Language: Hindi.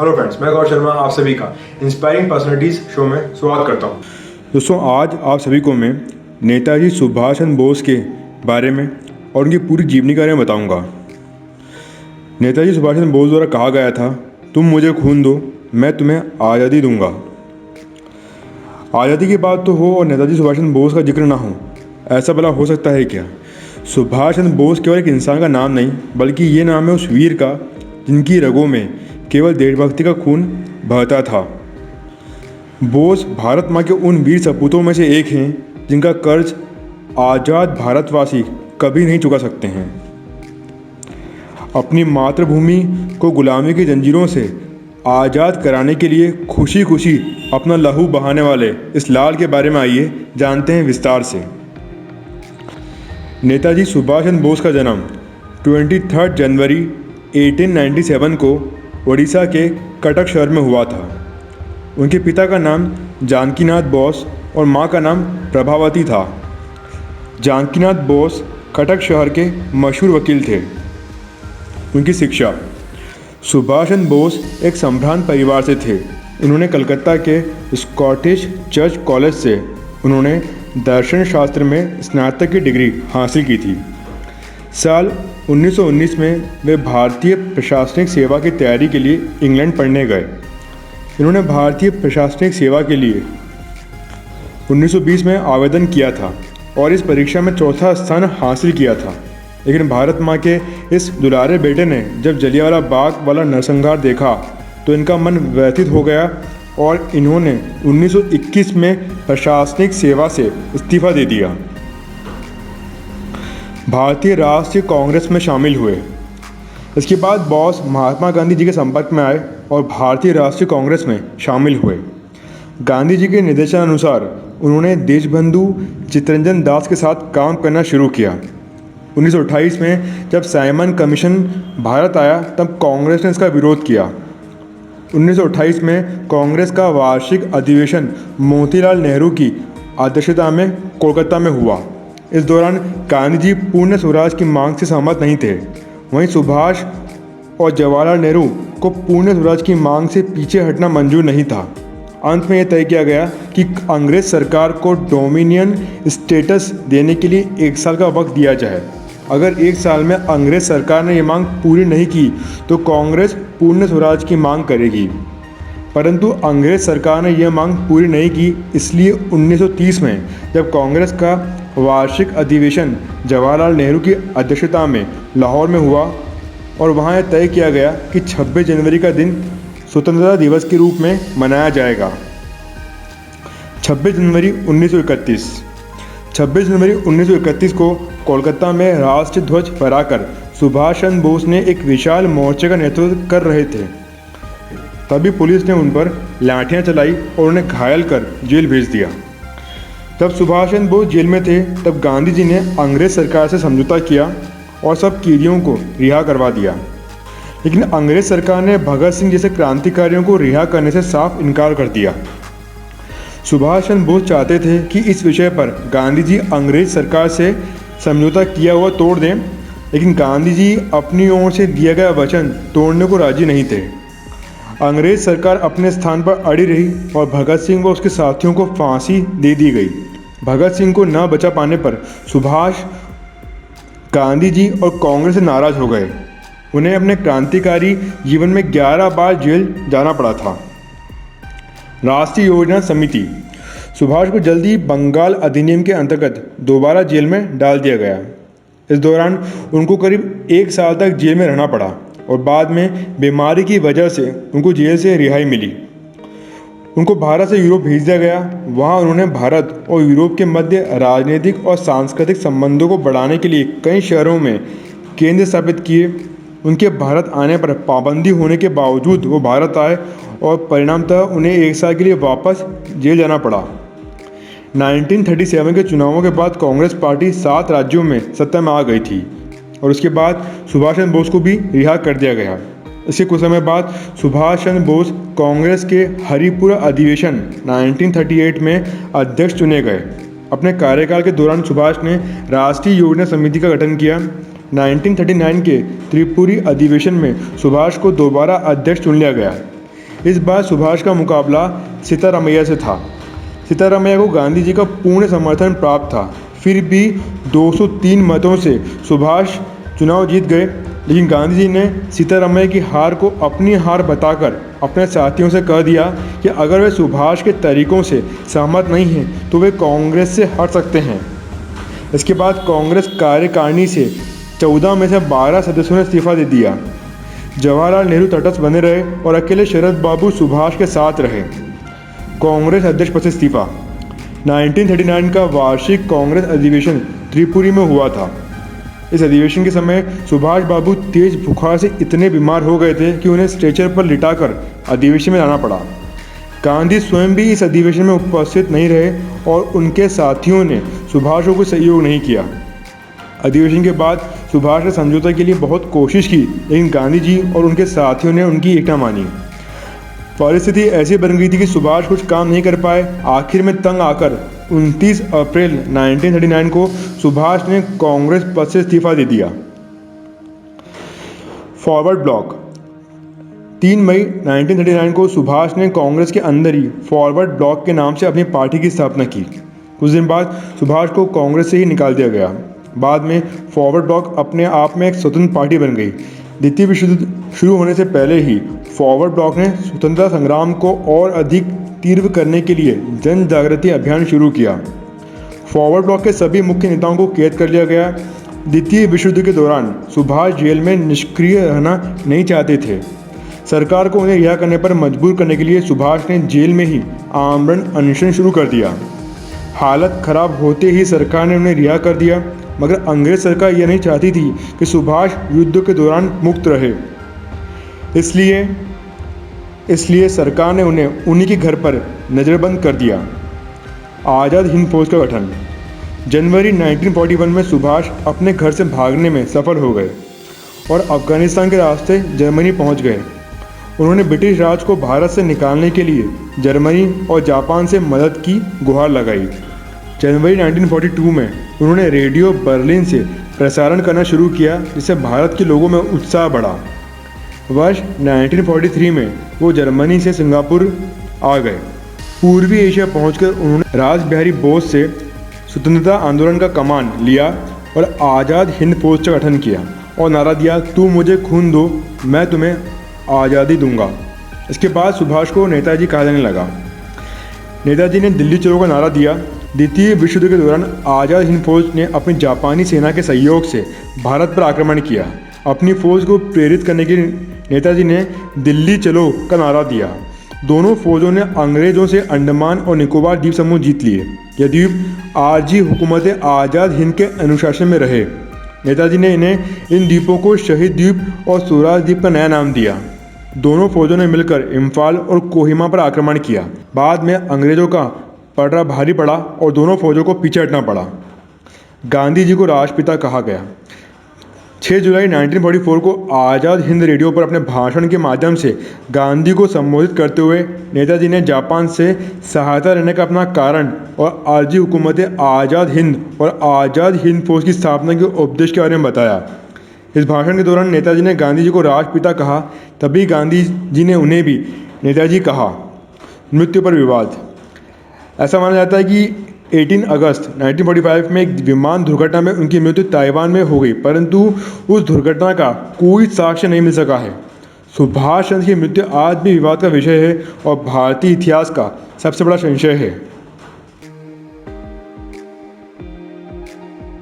हेलो फ्रेंड्स, मैं गौर शर्मा आप सभी का इंस्पायरिंग पर्सनालिटीज़ शो में स्वागत करता हूं। दोस्तों, आज आप सभी को मैं नेताजी सुभाष चंद्र बोस के बारे में और उनकी पूरी जीवनी के बारे में बताऊंगा। नेताजी सुभाष चंद्र बोस द्वारा कहा गया था, तुम मुझे खून दो, मैं तुम्हें आज़ादी दूंगा। आज़ादी की बात तो हो और नेताजी सुभाष चंद्र बोस का जिक्र ना हो, ऐसा भला हो सकता है क्या? सुभाष चंद्र बोस केवल एक इंसान का नाम नहीं, बल्कि ये नाम है उस वीर का जिनकी रगों में केवल देशभक्ति का खून बहता था। बोस भारत माँ के उन वीर सपूतों में से एक हैं जिनका कर्ज आज़ाद भारतवासी कभी नहीं चुका सकते हैं। अपनी मातृभूमि को गुलामी की जंजीरों से आज़ाद कराने के लिए खुशी खुशी अपना लहू बहाने वाले इस लाल के बारे में आइए जानते हैं विस्तार से। नेताजी सुभाष चंद्र बोस का जन्म 23 जनवरी 1897 को ओडिशा के कटक शहर में हुआ था। उनके पिता का नाम जानकीनाथ बोस और मां का नाम प्रभावती था। जानकीनाथ बोस कटक शहर के मशहूर वकील थे। उनकी शिक्षा। सुभाष चंद्र बोस एक संभ्रांत परिवार से थे। उन्होंने कलकत्ता के स्कॉटिश चर्च कॉलेज से उन्होंने दर्शन शास्त्र में स्नातक की डिग्री हासिल की थी। साल 1919 में वे भारतीय प्रशासनिक सेवा की तैयारी के लिए इंग्लैंड पढ़ने गए। इन्होंने भारतीय प्रशासनिक सेवा के लिए 1920 में आवेदन किया था और इस परीक्षा में चौथा स्थान हासिल किया था। लेकिन भारत माँ के इस दुलारे बेटे ने जब जलियांवाला बाग वाला नरसंहार देखा तो इनका मन व्यथित हो गया और इन्होंने 1921 में प्रशासनिक सेवा से इस्तीफा दे दिया। भारतीय राष्ट्रीय कांग्रेस में शामिल हुए। इसके बाद बोस महात्मा गांधी जी के संपर्क में आए और भारतीय राष्ट्रीय कांग्रेस में शामिल हुए। गांधी जी के निर्देशानुसार उन्होंने देशबंधु चित्तरंजन दास के साथ काम करना शुरू किया। 1928 में जब साइमन कमीशन भारत आया तब कांग्रेस ने इसका विरोध किया। 1928 में कांग्रेस का वार्षिक अधिवेशन मोतीलाल नेहरू की अध्यक्षता में कोलकाता में हुआ। इस दौरान गांधी जी पूर्ण स्वराज की मांग से सहमत नहीं थे। वहीं सुभाष और जवाहरलाल नेहरू को पूर्ण स्वराज की मांग से पीछे हटना मंजूर नहीं था। अंत में यह तय किया गया कि अंग्रेज सरकार को डोमिनियन स्टेटस देने के लिए 1 साल का वक्त दिया जाए। अगर 1 साल में अंग्रेज सरकार ने यह मांग पूरी नहीं की तो कांग्रेस पूर्ण स्वराज की मांग करेगी। परंतु अंग्रेज सरकार ने यह मांग पूरी नहीं की, इसलिए 1930 में जब कांग्रेस का वार्षिक अधिवेशन जवाहरलाल नेहरू की अध्यक्षता में लाहौर में हुआ और वहाँ यह तय किया गया कि 26 जनवरी का दिन स्वतंत्रता दिवस के रूप में मनाया जाएगा। 26 जनवरी 1931 को कोलकाता में राष्ट्रीय ध्वज फहराकर सुभाष चंद्र बोस ने एक विशाल मोर्चे का नेतृत्व कर रहे थे। तभी पुलिस ने उन पर लाठियां चलाई और उन्हें घायल कर जेल भेज दिया। जब सुभाष चंद्र बोस जेल में थे तब गांधी जी ने अंग्रेज सरकार से समझौता किया और सब कैदियों को रिहा करवा दिया। लेकिन अंग्रेज सरकार ने भगत सिंह जैसे क्रांतिकारियों को रिहा करने से साफ इनकार कर दिया। सुभाष चंद्र बोस चाहते थे कि इस विषय पर गांधी जी अंग्रेज सरकार से समझौता किया हुआ तोड़ दें, लेकिन गांधी जी अपनी ओर से दिया गया वचन तोड़ने को राजी नहीं थे। अंग्रेज सरकार अपने स्थान पर अड़ी रही और भगत सिंह व उसके साथियों को फांसी दे दी गई। भगत सिंह को न बचा पाने पर सुभाष गांधी जी और कांग्रेस से नाराज हो गए। उन्हें अपने क्रांतिकारी जीवन में 11 बार जेल जाना पड़ा था। राष्ट्रीय योजना समिति। सुभाष को जल्दी बंगाल अधिनियम के अंतर्गत दोबारा जेल में डाल दिया गया। इस दौरान उनको करीब 1 साल तक जेल में रहना पड़ा और बाद में बीमारी की वजह से उनको जेल से रिहाई मिली। उनको भारत से यूरोप भेज दिया गया। वहाँ उन्होंने भारत और यूरोप के मध्य राजनीतिक और सांस्कृतिक संबंधों को बढ़ाने के लिए कई शहरों में केंद्र स्थापित किए। उनके भारत आने पर पाबंदी होने के बावजूद वो भारत आए और परिणामतः उन्हें 1 साल के लिए वापस जेल जाना पड़ा। 1937 के चुनावों के बाद कांग्रेस पार्टी 7 राज्यों में सत्ता में आ गई थी और उसके बाद सुभाष चंद्र बोस को भी रिहा कर दिया गया। इसके कुछ समय बाद सुभाष चंद्र बोस कांग्रेस के हरिपुरा अधिवेशन 1938 में अध्यक्ष चुने गए। अपने कार्यकाल के दौरान सुभाष ने राष्ट्रीय योजना समिति का गठन किया। 1939 के त्रिपुरी अधिवेशन में सुभाष को दोबारा अध्यक्ष चुन लिया गया। इस बार सुभाष का मुकाबला सिद्धारमैया से था। सिद्धारमैया को गांधी जी का पूर्ण समर्थन प्राप्त था। फिर भी 203 मतों से सुभाष चुनाव जीत गए, लेकिन गांधी जी ने सिद्धारमैया की हार को अपनी हार बताकर अपने साथियों से कह दिया कि अगर वे सुभाष के तरीकों से सहमत नहीं हैं तो वे कांग्रेस से हट सकते हैं। इसके बाद कांग्रेस कार्यकारिणी से 14 में से 12 सदस्यों ने इस्तीफा दे दिया। जवाहरलाल नेहरू तटस्थ बने रहे और अकेले शरद बाबू सुभाष के साथ रहे। कांग्रेस अध्यक्ष पद से इस्तीफा। 1939 का वार्षिक कांग्रेस अधिवेशन त्रिपुरी में हुआ था। इस अधिवेशन के समय सुभाष बाबू तेज बुखार से इतने बीमार हो गए थे कि उन्हें स्ट्रेचर पर लिटाकर अधिवेशन में जाना पड़ा। गांधी स्वयं भी इस अधिवेशन में उपस्थित नहीं रहे और उनके साथियों ने सुभाष को सहयोग नहीं किया। अधिवेशन के बाद सुभाष ने समझौते के लिए बहुत कोशिश की, लेकिन गांधी जी और उनके साथियों ने उनकी एक न मानी। परिस्थिति ऐसी बन गई थी कि सुभाष कुछ काम नहीं कर पाए। आखिर में तंग आकर 29 अप्रैल 1939 को सुभाष ने कांग्रेस पद से इस्तीफा दे दिया। Forward block. 3 मई 1939 को सुभाष ने कांग्रेस के अंदर ही फॉरवर्ड ब्लॉक के नाम से अपनी पार्टी की स्थापना की। कुछ दिन बाद सुभाष को कांग्रेस से ही निकाल दिया गया। बाद में फॉरवर्ड ब्लॉक अपने आप में एक स्वतंत्र पार्टी बन गई। द्वितीय विश्व युद्ध शुरू होने से पहले ही फॉरवर्ड ब्लॉक ने स्वतंत्रता संग्राम को और अधिक तीव्र करने के लिए जन जागृति अभियान शुरू किया। फॉरवर्ड ब्लॉक के सभी मुख्य नेताओं को कैद कर लिया गया। द्वितीय विश्व युद्ध के दौरान सुभाष जेल में निष्क्रिय रहना नहीं चाहते थे। सरकार को उन्हें रिहा करने पर मजबूर करने के लिए सुभाष ने जेल में ही आमरण अनशन शुरू कर दिया। हालत खराब होते ही सरकार ने उन्हें रिहा कर दिया, मगर अंग्रेज सरकार यह नहीं चाहती थी कि सुभाष युद्ध के दौरान मुक्त रहे। इसलिए सरकार ने उन्हें उन्हीं के घर पर नज़रबंद कर दिया। आज़ाद हिंद फौज का गठन। जनवरी 1941 में सुभाष अपने घर से भागने में सफल हो गए और अफगानिस्तान के रास्ते जर्मनी पहुंच गए। उन्होंने ब्रिटिश राज को भारत से निकालने के लिए जर्मनी और जापान से मदद की गुहार लगाई। जनवरी 1942 में उन्होंने रेडियो बर्लिन से प्रसारण करना शुरू किया, जिससे भारत के लोगों में उत्साह बढ़ा। वर्ष 1943 में वो जर्मनी से सिंगापुर आ गए। पूर्वी एशिया पहुंचकर उन्होंने रास बिहारी बोस से स्वतंत्रता आंदोलन का कमान लिया और आज़ाद हिंद फौज का गठन किया और नारा दिया, तू मुझे खून दो, मैं तुम्हें आज़ादी दूंगा। इसके बाद सुभाष को नेताजी कहा जाने लगा। नेताजी ने दिल्ली चलो का नारा दिया। द्वितीय विश्व युद्ध के दौरान आज़ाद हिंद फौज ने अपनी जापानी सेना के सहयोग से भारत पर आक्रमण किया। अपनी फौज को प्रेरित करने के लिए नेताजी ने दिल्ली चलो का नारा दिया। दोनों फौजों ने अंग्रेजों से अंडमान और निकोबार द्वीप समूह जीत लिए। यह द्वीप आरजी हुकूमत आज़ाद हिंद के अनुशासन में रहे। नेताजी ने इन द्वीपों को शहीद द्वीप और स्वराज द्वीप का नया नाम दिया। दोनों फौजों ने मिलकर इम्फाल और कोहिमा पर आक्रमण किया। बाद में अंग्रेजों का पलड़ा भारी पड़ा और दोनों फौजों को पीछे हटना पड़ा। गांधी जी को राष्ट्रपिता कहा गया। 6 जुलाई 1944 को आज़ाद हिंद रेडियो पर अपने भाषण के माध्यम से गांधी को संबोधित करते हुए नेताजी ने जापान से सहायता लेने का अपना कारण और आरजी हुकूमत आज़ाद हिंद और आज़ाद हिंद फौज की स्थापना के उपदेश के बारे में बताया। इस भाषण के दौरान नेताजी ने गांधी जी को राष्ट्रपिता कहा। तभी गांधी जी ने उन्हें भी नेताजी कहा। मृत्यु पर विवाद। ऐसा माना जाता है कि 18 अगस्त 1945 में एक विमान दुर्घटना में उनकी मृत्यु ताइवान में हो गई, परंतु उस दुर्घटना का कोई साक्ष्य नहीं मिल सका है। सुभाष चंद्र की मृत्यु आज भी विवाद का विषय है और भारतीय इतिहास का सबसे बड़ा संशय है।